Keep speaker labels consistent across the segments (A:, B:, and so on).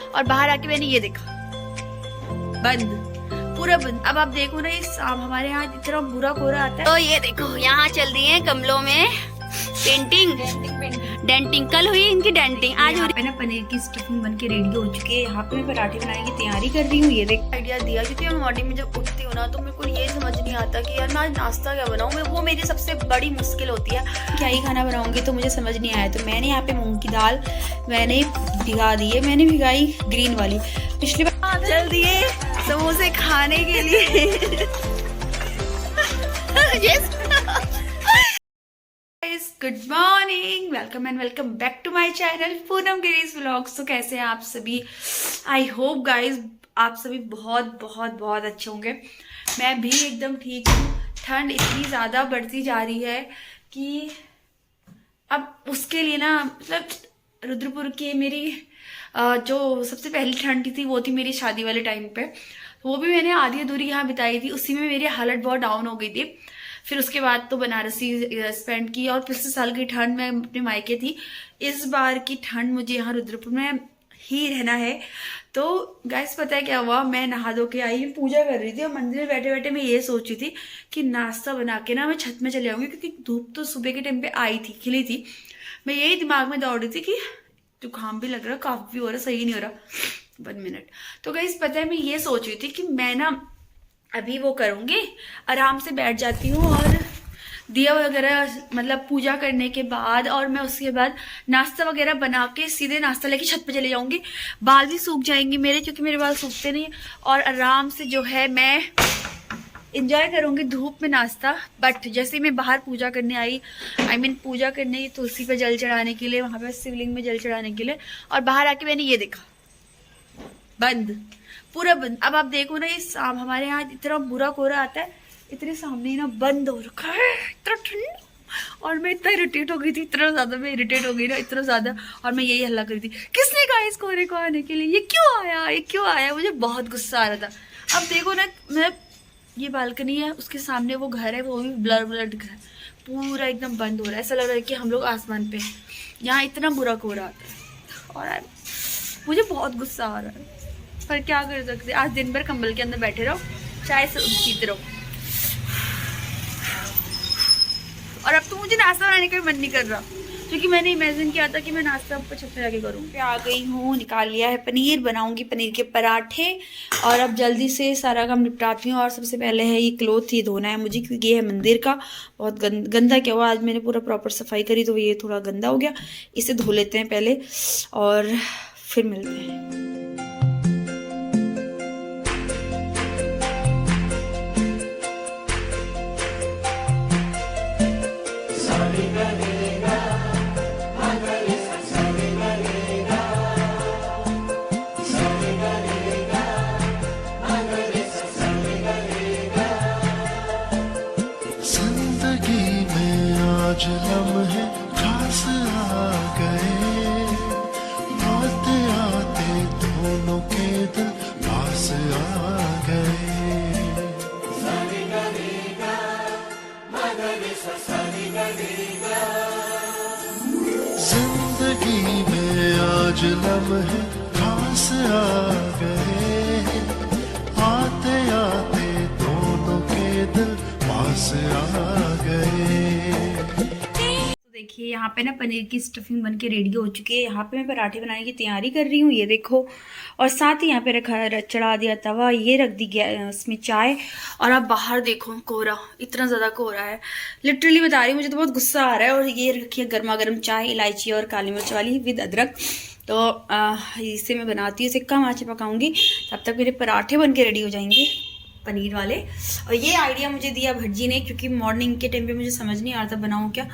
A: और बाहर आके मैंने ये देखा, बंद, पूरा बंद। अब आप देखो ना, ये हमारे यहाँ इतना बुरा कोहरा आता है। तो ये देखो यहाँ चल रही है गमलों में पेंटिंग, डेंटिंग। कल हुई इनकी डेंटिंग, आज हो रही है। पनीर की स्टफिंग बन के रेडी हो चुकी है। यहाँ पे मैं पराठे बनाने की तैयारी कर रही हूँ। ये देख आइडिया दिया, क्योंकि मैं मॉर्निंग में जब उठती हूँ ना तो मेरे को ये समझ नहीं आता कि यार मैं आज नाश्ता क्या बनाऊँ। मैं वो मेरी सबसे बड़ी मुश्किल होती है, क्या ही खाना बनाऊंगी, तो मुझे समझ नहीं आया। तो मैंने यहाँ पे मूंग की दाल मैंने भिगा दी है, मैंने भिगाई ग्रीन वाली। पिछली बार चल दिए समोसे खाने के लिए। Good morning, welcome and welcome back to my channel Poonam Giri's vlogs. तो कैसे हैं आप सभी? आई होप गाइज आप सभी बहुत बहुत बहुत अच्छे होंगे। मैं भी एकदम ठीक हूँ। ठंड इतनी ज़्यादा बढ़ती जा रही है कि अब उसके लिए ना, मतलब रुद्रपुर की मेरी जो सबसे पहली ठंड थी वो थी मेरी शादी वाले टाइम पे। वो भी मैंने आधी अधूरी यहाँ बिताई थी, उसी में मेरी हालत बहुत डाउन हो गई थी। फिर उसके बाद तो बनारसी स्पेंड की, और पिछले साल की ठंड में अपने मायके थी। इस बार की ठंड मुझे यहाँ रुद्रपुर में ही रहना है। तो गाइस पता है क्या हुआ, मैं नहा धो के आई, पूजा कर रही थी और मंदिर में बैठे बैठे मैं ये सोची थी कि नाश्ता बना के ना मैं छत में चले जाऊंगी, क्योंकि धूप तो सुबह के टाइम पे आई थी, खिली थी। मैं यही दिमाग में दौड़ रही थी कि जुकाम भी लग रहा, काफ भी हो रहा, सही नहीं हो रहा। 1 मिनट। तो गाइस पता है मैं ये सोच रही थी कि मैं ना अभी वो करूंगी, आराम से बैठ जाती हूँ और दिया वगैरह मतलब पूजा करने के बाद, और मैं उसके बाद नाश्ता वगैरह बना के सीधे नाश्ता लेके छत पे चले जाऊंगी। बाल भी सूख जाएंगे मेरे, क्योंकि मेरे बाल सूखते नहीं, और आराम से जो है मैं इंजॉय करूंगी धूप में नाश्ता। बट जैसे मैं बाहर पूजा करने आई, पूजा करने तुलसी पे जल चढ़ाने के लिए, वहां पे शिवलिंग में जल चढ़ाने के लिए, और बाहर आके मैंने ये देखा, बंद, पूरा बंद। अब आप देखो ना, ये हमारे यहाँ इतना बुरा कोहरा आता है, इतने सामने ना बंद हो रखा है, इतना ठंड। और मैं इतना इरिटेट हो गई थी, इतना ज्यादा मैं इरिटेट हो गई ना, इतना ज्यादा। और मैं यही हल्ला करी थी, किसने कहा इस कोहरे को आने के लिए, ये क्यों आया, मुझे बहुत गुस्सा आ रहा था। अब देखो ना, मैं ये बालकनी है, उसके सामने वो घर है, वो भी ब्लर ब्लर दिख रहा है, पूरा एकदम बंद हो रहा है। ऐसा लग रहा है कि हम लोग आसमान पे, यहाँ इतना बुरा कोहरा आता है और मुझे बहुत गुस्सा आ रहा है। पर क्या कर सकते, आज दिन भर कंबल के अंदर बैठे रहो, चाय पीते रहो। और अब तो मुझे नाश्ता बनाने का भी मन नहीं कर रहा, क्योंकि मैंने इमेजिन किया था कि मैं नाश्ता ऊपर छत पे जाके करूँगी। आ गई हूँ, निकाल लिया है पनीर, बनाऊंगी पनीर के पराठे। और अब जल्दी से सारा काम निपटाती हूँ। और सबसे पहले है ये क्लोथ, ये धोना है मुझे, क्योंकि ये है मंदिर का, बहुत गंदा क्या हुआ, आज मैंने पूरा प्रॉपर सफाई करी तो ये थोड़ा गंदा हो गया। इसे धो लेते हैं पहले और फिर मिलते हैं।
B: आज लम्हे खास आ गए, आते आते दोनों के दिल पास आ गए। जिंदगी में आज लम्हे खास आ गए, आते आते दोनों के दिल पास आ गए।
A: देखिए यहाँ पे ना पनीर की स्टफिंग बन के रेडी हो चुकी है। यहाँ पे मैं पराठे बनाने की तैयारी कर रही हूँ, ये देखो। और साथ ही यहाँ पे चढ़ा दिया तवा, ये रख दी गया उसमें चाय। और अब बाहर देखो कोहरा, इतना ज़्यादा कोहरा है, लिटरली बता रही हूँ, मुझे तो बहुत गुस्सा आ रहा है। और ये रखी है गर्मा गर्म चाय, इलायची और काली मिर्च वाली विद अदरक। तो इसे मैं बनाती हूँ, इसे कम आँच पे पकाऊंगी, तब तक मेरे पराठे बन के रेडी हो जाएंगे पनीर वाले। और ये आइडिया मुझे दिया भटजी ने, क्योंकि मॉर्निंग के टाइम पे मुझे समझ नहीं आ रहा था बनाऊँ क्या।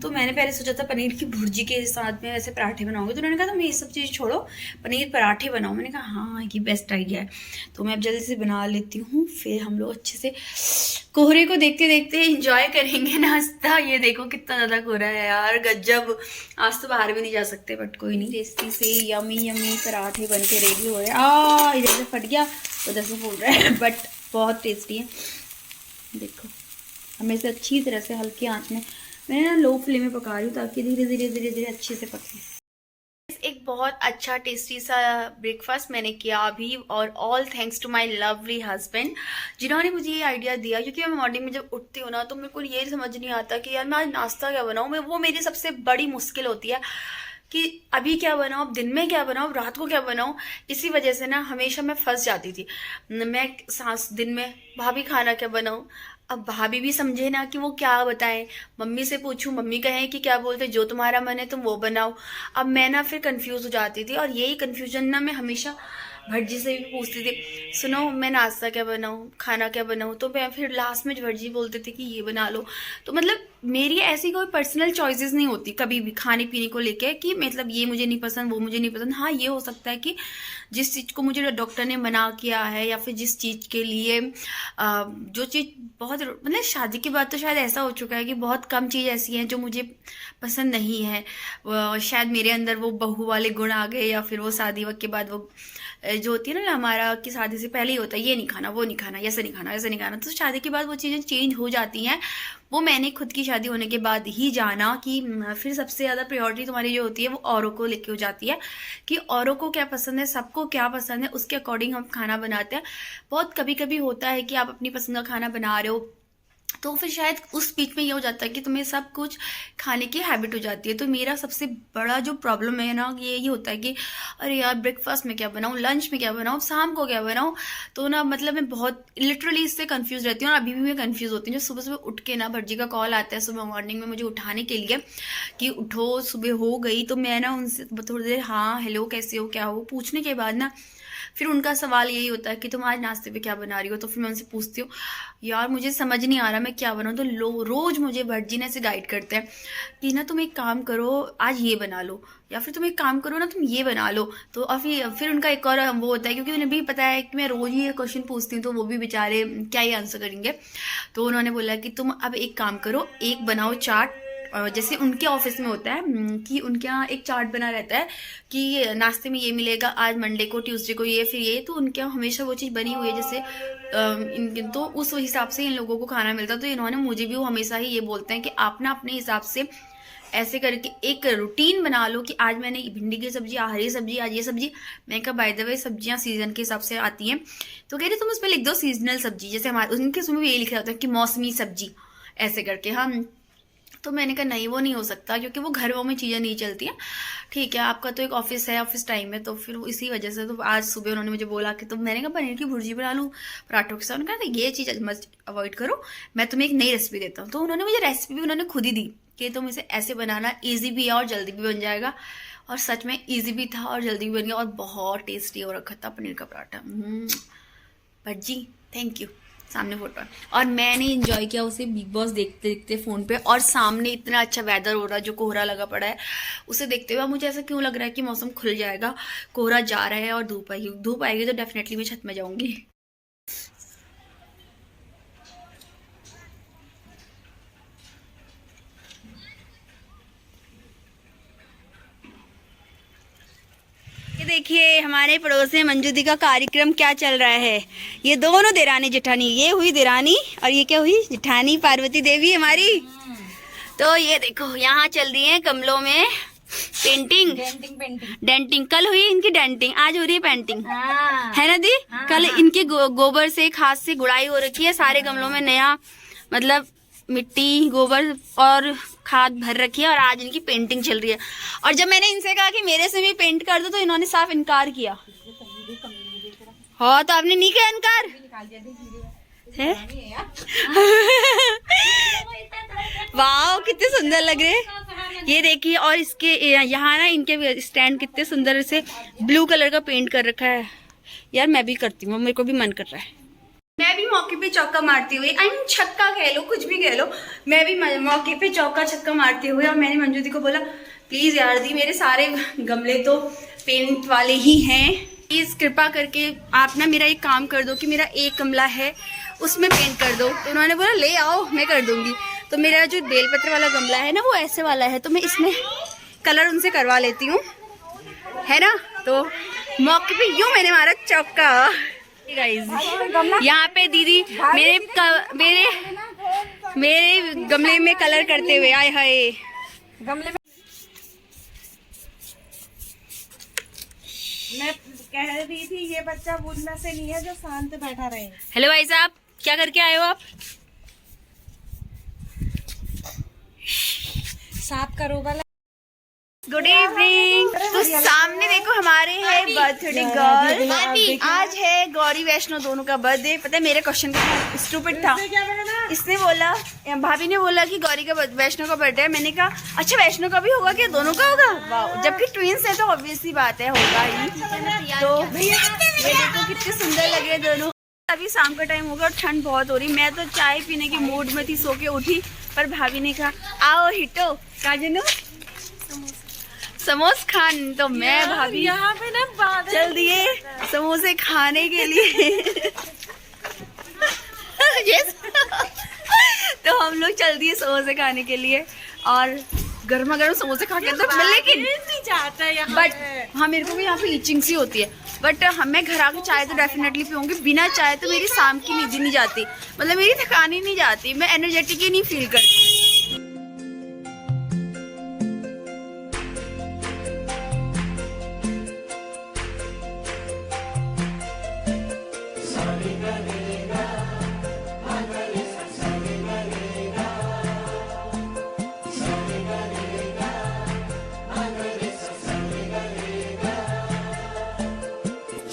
A: तो मैंने पहले सोचा था पनीर की भुर्जी के साथ में ऐसे पराठे बनाऊंगी, तो उन्होंने कहा तुम ये सब चीज़ छोड़ो, पनीर पराठे बनाओ। मैंने कहा हाँ ये बेस्ट आइडिया है। तो मैं अब जल्दी से बना लेती हूँ, फिर हम लोग अच्छे से कोहरे को देखते देखते एंजॉय करेंगे नाश्ता। ये देखो कितना ज़्यादा कोहरा है यार, गजब। आज तो बाहर भी नहीं जा सकते, बट कोई नहीं। टेस्टी से यमी यमी पराठे बन के रेडी हो रहे हैं। इधर से फट गया, उधर से फूल रहा है, बट बहुत टेस्टी है। देखो हमें इसे अच्छी तरह से हल्की आंच में, मैं ना लो फ्लेम में पका रही हूँ, ताकि धीरे धीरे धीरे धीरे अच्छे से पके। एक बहुत अच्छा टेस्टी सा ब्रेकफास्ट मैंने किया अभी, और all thanks to my lovely husband जिन्होंने मुझे ये आइडिया दिया। क्योंकि मैं मॉर्निंग में जब उठती हूँ ना तो मेरे को ये समझ नहीं आता कि यार मैं आज नाश्ता क्या बनाऊँ। मैं वो मेरी सबसे बड़ी मुश्किल होती है कि अभी क्या बनाऊँ, दिन में क्या बनाऊँ, रात को क्या बनाऊँ। इसी वजह से ना हमेशा मैं फंस जाती थी। मैं सास दिन में भाभी खाना क्या बनाऊँ, अब भाभी भी समझे ना कि वो क्या बताएं, मम्मी से पूछूं, मम्मी कहें कि क्या बोलते, जो तुम्हारा मन है तुम वो बनाओ। अब मैं ना फिर कंफ्यूज हो जाती थी, और यही कंफ्यूजन ना मैं हमेशा भटजी से भी पूछती थी, सुनो मैं नाश्ता क्या बनाऊं, खाना क्या बनाऊं। तो मैं फिर लास्ट में भटजी बोलते थे कि ये बना लो। तो मतलब मेरी ऐसी कोई पर्सनल चॉइसेस नहीं होती कभी भी खाने पीने को लेके कि मतलब ये मुझे नहीं पसंद, वो मुझे नहीं पसंद। हाँ, ये हो सकता है कि जिस चीज़ को मुझे डॉक्टर ने मना किया है, या फिर जिस चीज़ के लिए जो चीज़ बहुत मतलब शादी के बाद तो शायद ऐसा हो चुका है कि बहुत कम चीज़ ऐसी हैं जो मुझे पसंद नहीं है। शायद मेरे अंदर वो बहू वाले गुण आ गए, या फिर वो शादी वक्त के बाद वो जो होती है ना हमारा कि शादी से पहले ही होता है ये नहीं खाना, वो नहीं खाना, ऐसे नहीं खाना, ऐसे नहीं खाना। तो शादी के बाद वो चीज़ें चेंज हो जाती हैं। वो मैंने खुद की शादी होने के बाद ही जाना कि फिर सबसे ज़्यादा प्रायोरिटी तुम्हारी जो होती है वो औरों को लेके हो जाती है कि औरों को क्या पसंद है, सबको क्या पसंद है, उसके अकॉर्डिंग हम खाना बनाते हैं। बहुत कभी कभी होता है कि आप अपनी पसंद का खाना बना रहे हो तो फिर शायद उस बीच में ये हो जाता है कि तुम्हें सब कुछ खाने की हैबिट हो जाती है। तो मेरा सबसे बड़ा जो प्रॉब्लम है ना ये होता है कि अरे यार ब्रेकफास्ट में क्या बनाऊँ, लंच में क्या बनाऊँ, शाम को क्या बनाऊँ। तो ना मतलब मैं बहुत लिटरली इससे कंफ्यूज रहती हूँ, और अभी भी मैं कंफ्यूज होती हूँ। जब सुबह सुबह उठ के ना भटजी का कॉल आता है सुबह मॉर्निंग में मुझे उठाने के लिए कि उठो सुबह हो गई, तो मैं ना उनसे थोड़ी देर हाँ हेलो कैसे हो क्या हो पूछने के बाद ना फिर उनका सवाल यही होता है कि तुम आज नाश्ते पे क्या बना रही हो। तो फिर मैं उनसे पूछती हूँ यार मुझे समझ नहीं आ रहा मैं क्या बनाऊँ। तो रोज मुझे भटजी ने ऐसे गाइड करते हैं कि ना तुम एक काम करो आज ये बना लो, या फिर तुम एक काम करो ना तुम ये बना लो। तो और फिर उनका एक और वो होता है क्योंकि उन्हें भी पता है कि मैं रोज ही ये क्वेश्चन पूछती हूँ तो वो भी बेचारे क्या ही आंसर करेंगे। तो उन्होंने बोला कि तुम अब एक काम करो, एक बनाओ चार्ट। जैसे उनके ऑफिस में होता है कि उनके यहाँ एक चार्ट बना रहता है कि नाश्ते में ये मिलेगा आज मंडे को, ट्यूसडे को ये, फिर ये। तो उनके यहाँ हमेशा वो चीज़ बनी हुई है जैसे तो उस हिसाब से इन लोगों को खाना मिलता है। तो इन्होंने मुझे भी वो हमेशा ही ये बोलते हैं कि आप ना अपने हिसाब से ऐसे करके एक रूटीन बना लो कि आज मैंने भिंडी की सब्जी, हरी सब्जी, आज ये सब्जी। मैं कहा बाय द वे सब्जियां सीजन के हिसाब से आती हैं, तो कह रहे तुम उस पर लिख दो सीजनल सब्जी, जैसे हमारे उनके उसमें भी यही लिखा होता है कि मौसमी सब्जी ऐसे करके। हम तो मैंने कहा नहीं वो नहीं हो सकता क्योंकि वो घरों में चीज़ें नहीं चलती हैं। ठीक है आपका तो एक ऑफिस है, ऑफिस टाइम है, तो फिर इसी वजह से तो आज सुबह उन्होंने मुझे बोला कि तो मैंने कहा पनीर की भुर्जी बना लूँ पराठों के साथ। उन्होंने कहा ये चीज़ मत अवॉइड करो, मैं तुम्हें एक नई रेसिपी देता हूँ। तो उन्होंने मुझे रेसिपी भी उन्होंने खुद ही दी कि तुम इसे ऐसे बनाना, ईजी भी है और जल्दी भी बन जाएगा। और सच में ईजी भी था और जल्दी भी बन गया और बहुत टेस्टी हो रखा था पनीर का पराठा। भटजी थैंक यू। सामने फोटो है और मैंने एंजॉय किया उसे बिग बॉस देखते देखते फोन पे, और सामने इतना अच्छा वेदर हो रहा है, जो कोहरा लगा पड़ा है उसे देखते हुए मुझे ऐसा क्यों लग रहा है कि मौसम खुल जाएगा, कोहरा जा रहा है और धूप आएगी। धूप आएगी तो डेफिनेटली मैं छत में जाऊंगी। देखिए हमारे पड़ोस में मंजू दी का कार्यक्रम क्या चल रहा है। ये दोनों देरानी जेठानी, ये हुई देरानी और ये क्या हुई जेठानी, पार्वती देवी हमारी। तो ये देखो यहाँ चल रही है गमलों में पेंटिंग, डेंटिंग। कल हुई इनकी डेंटिंग, आज हो रही है पेंटिंग, है ना दी। कल इनके गोबर से खाद से गुड़ाई हो रखी है, सारे गमलों में नया मतलब मिट्टी गोबर और खाद भर रखी है, और आज इनकी पेंटिंग चल रही है। और जब मैंने इनसे कहा कि मेरे से भी पेंट कर दो तो इन्होंने साफ इनकार किया। हाँ तो आपने नहीं किया इनकार है? वाह कितने सुंदर लग रहे। ये देखिए और इसके यहाँ ना इनके स्टैंड कितने सुंदर से ब्लू कलर का पेंट कर रखा है। यार मैं भी करती हूँ, मेरे को भी मन कर रहा है। मैं भी मौके पे चौका मारती हुई, आई मीन छक्का कह लो कुछ भी कह लो, मैं भी मौके पे चौका छक्का मारते हुए। और मैंने मंजू दी को बोला प्लीज यार दी मेरे सारे गमले तो पेंट वाले ही हैं, प्लीज कृपा करके आप ना मेरा एक काम कर दो कि मेरा एक गमला है उसमें पेंट कर दो। तो उन्होंने बोला ले आओ मैं कर दूंगी। तो मेरा जो बेलपत्र वाला गमला है ना वो ऐसे वाला है, तो मैं इसमें कलर उनसे करवा लेती हूँ, है ना। तो मौके पे यूं मैंने मारा चौका। यहाँ पे दीदी मेरे गमले में कलर करते हुए आए हाय। गमले में
C: मैं कह रही थी ये बच्चा बुझना से नहीं है जो शांत बैठा रहे।
A: हेलो भाई साहब, क्या करके आए हो आप?
C: साफ करो वाला।
A: Good evening. तो सामने देखो हमारे है बर्थडे गर्ल। आज है गौरी वैष्णो दोनों का बर्थडे। पता है मेरे क्वेश्चन का स्टूपिड था। इसने बोला, भाभी ने बोला कि गौरी का वैष्णो का बर्थडे है। मैंने कहा अच्छा वैष्णो का भी होगा क्या, दोनों का होगा? वाह, जबकि ट्विंस है तो ऑब्वियसली बात है होगा ही। तो ये देखो कितने सुंदर लग रहे दोनों। अभी शाम का टाइम होगा और ठंड बहुत हो रही। मैं तो चाय पीने की मूड में थी, सो के उठी, पर भाभी ने कहा आओ हिटो काजनू समोस खान। तो मैं भाभी
C: यहाँ पे ना
A: चल दिए समोसे खाने के लिए। यस। तो हम लोग चल दिए समोसे खाने के लिए और गर्मा गर्म समोसे खा के तो लेकिन
C: नहीं जाता है
A: बट हाँ मेरे को भी यहाँ पे इचिंग सी होती है। बट मैं घर आके चाय तो डेफिनेटली पीऊंगी। बिना चाय तो मेरी शाम की नींद नहीं जाती, मतलब मेरी थकान ही नहीं जाती, मैं एनर्जेटिक ही नहीं फील करती।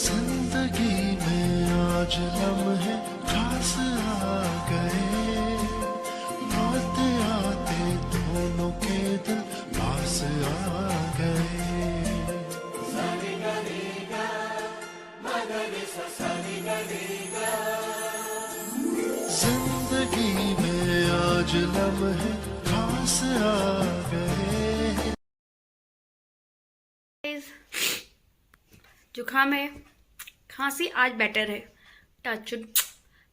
B: जिंदगी में आज लम्हे खास आ गए, आते आते दोनों के दिल पास आ गए। जिंदगी में आज लम्हे खास आ गए।
A: जुकाम है, खांसी आज बेटर है, टच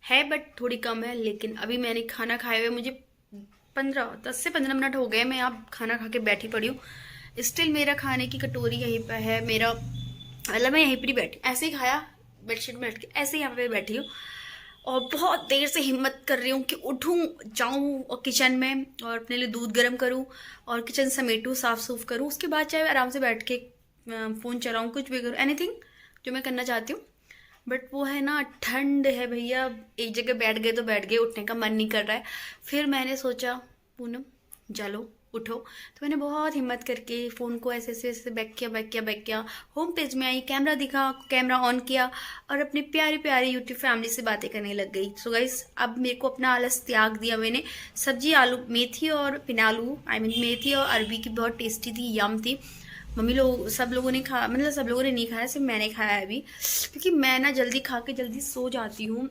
A: है बट थोड़ी कम है। लेकिन अभी मैंने खाना खाए हुए मुझे 10 से 15 मिनट हो गए। मैं यहाँ खाना खा के बैठी पड़ी हूँ। स्टिल मेरा खाने की कटोरी यहीं पर है, मेरा मतलब मैं यहीं पर ही बैठी, ऐसे ही खाया बेडशीट में बैठ के, ऐसे ही यहाँ पे बैठी हूँ। और बहुत देर से हिम्मत कर रही हूँ कि उठूँ, जाऊँ और किचन में और अपने लिए दूध गर्म करूँ और किचन समेटूँ, साफ़ सूफ करूँ। उसके बाद चाहे आराम से बैठ के फ़ोन चलाऊँ, कुछ भी करूँ, एनीथिंग जो मैं करना चाहती हूँ। बट वो है ना, ठंड है भैया, एक जगह बैठ गए तो बैठ गए, उठने का मन नहीं कर रहा है। फिर मैंने सोचा पूनम चलो उठो, तो मैंने बहुत हिम्मत करके फ़ोन को ऐसे ऐसे बैक किया, होम पेज में आई, कैमरा दिखा, कैमरा ऑन किया और अपनी प्यारी प्यारी यूट्यूब फैमिली से बातें करने लग गई। सो गाइस अब मेरे को अपना आलस त्याग दिया मैंने। सब्जी आलू मेथी और पिनालू मेथी और अरबी की बहुत टेस्टी थी, यम थी। मम्मी लोग सब लोगों ने खा, मतलब सब लोगों ने नहीं खाया, सिर्फ मैंने खाया है अभी, क्योंकि मैं ना जल्दी खा के जल्दी सो जाती हूँ,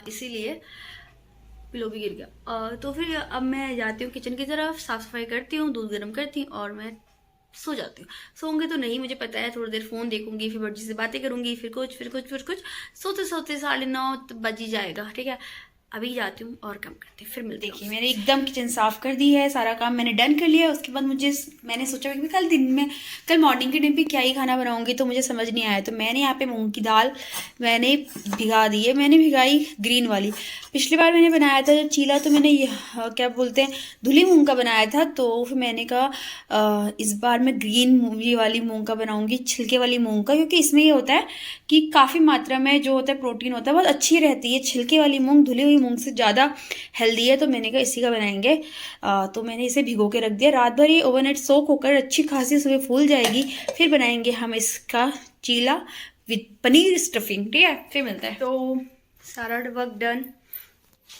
A: इसीलिए। पिलो भी गिर गया। तो फिर अब मैं जाती हूँ किचन की तरफ, साफ सफाई करती हूँ, दूध गर्म करती हूँ और मैं सो जाती हूँ। सोऊंगी तो नहीं मुझे पता है, थोड़ी देर फ़ोन देखूंगी, फिर बच्ची से बातें करूंगी, फिर कुछ सोते सोते 9:30 बज ही जाएगा। ठीक है, अभी जाती हूँ और काम करती हूँ, फिर मिलते हैं। देखिए मैंने एकदम किचन साफ कर दी है, सारा काम मैंने डन कर लिया है। उसके बाद मैंने सोचा कि कल मॉर्निंग के टाइम पे क्या ही खाना बनाऊंगी, तो मुझे समझ नहीं आया। तो मैंने यहाँ पे मूंग की दाल मैंने भिगा दी है, मैंने भिगाई ग्रीन वाली। पिछली बार मैंने बनाया था जब चीला, तो मैंने क्या बोलते हैं धुली मूंग का बनाया था। तो फिर मैंने कहा इस बार मैं ग्रीन ये वाली मूंग का बनाऊंगी, छिलके वाली मूंग का, क्योंकि इसमें ये होता है कि काफ़ी मात्रा में जो होता है प्रोटीन होता है, बहुत अच्छी रहती है। छिलके वाली मूंग धुली हुई मूंग से ज़्यादा हेल्दी है। तो मैंने कहा इसी का बनाएंगे। तो मैंने इसे भिगो के रख दिया रात भर, ये ओवरनाइट सोक होकर अच्छी खासी सुबह फूल जाएगी। फिर बनाएंगे हम इसका चीला विद पनीर स्टफिंग। ठीक है, फिर मिलता है। तो सारा वर्क डन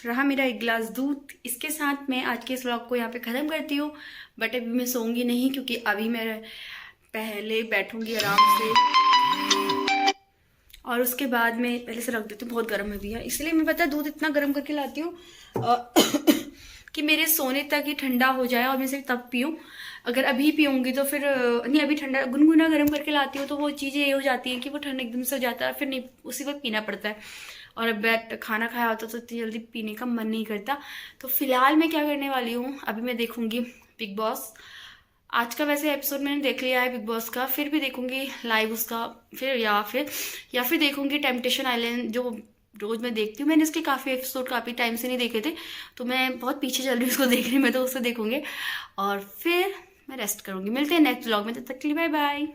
A: रहा, मेरा एक गिलास दूध। इसके साथ मैं आज के इस व्लॉग को यहाँ पे ख़त्म करती हूँ। बट अभी मैं सोऊंगी नहीं, क्योंकि अभी मैं पहले बैठूंगी आराम से और उसके बाद मैं पहले से रख देती हूँ। बहुत गर्म है भैया, इसलिए मैं पता है दूध इतना गर्म करके लाती हूँ कि मेरे सोने तक ही ठंडा हो जाए और मैं सिर्फ तब पीऊँ। अगर अभी पीऊँगी तो फिर नहीं, अभी ठंडा गुनगुना गर्म करके लाती हूँ तो वो चीज़ें ये हो जाती हैं कि वो ठंड एकदम से हो जाता है, फिर नहीं उसी वक्त पीना पड़ता है। और अब खाना खाया होता तो इतनी जल्दी पीने का मन नहीं करता। तो फिलहाल मैं क्या करने वाली हूँ, अभी मैं देखूँगी बिग बॉस। आज का वैसे एपिसोड मैंने देख लिया है बिग बॉस का, फिर भी देखूंगी लाइव उसका, फिर या फिर देखूंगी टेम्पटेशन आइलैंड, जो रोज मैं देखती हूँ। मैंने इसके काफ़ी एपिसोड काफ़ी टाइम से नहीं देखे थे, तो मैं बहुत पीछे चल रही हूँ उसको देखने में, तो उससे देखूंगी और फिर मैं रेस्ट करूंगी। मिलते हैं नेक्स्ट व्लॉग में, तब तक के लिए बाय बाय।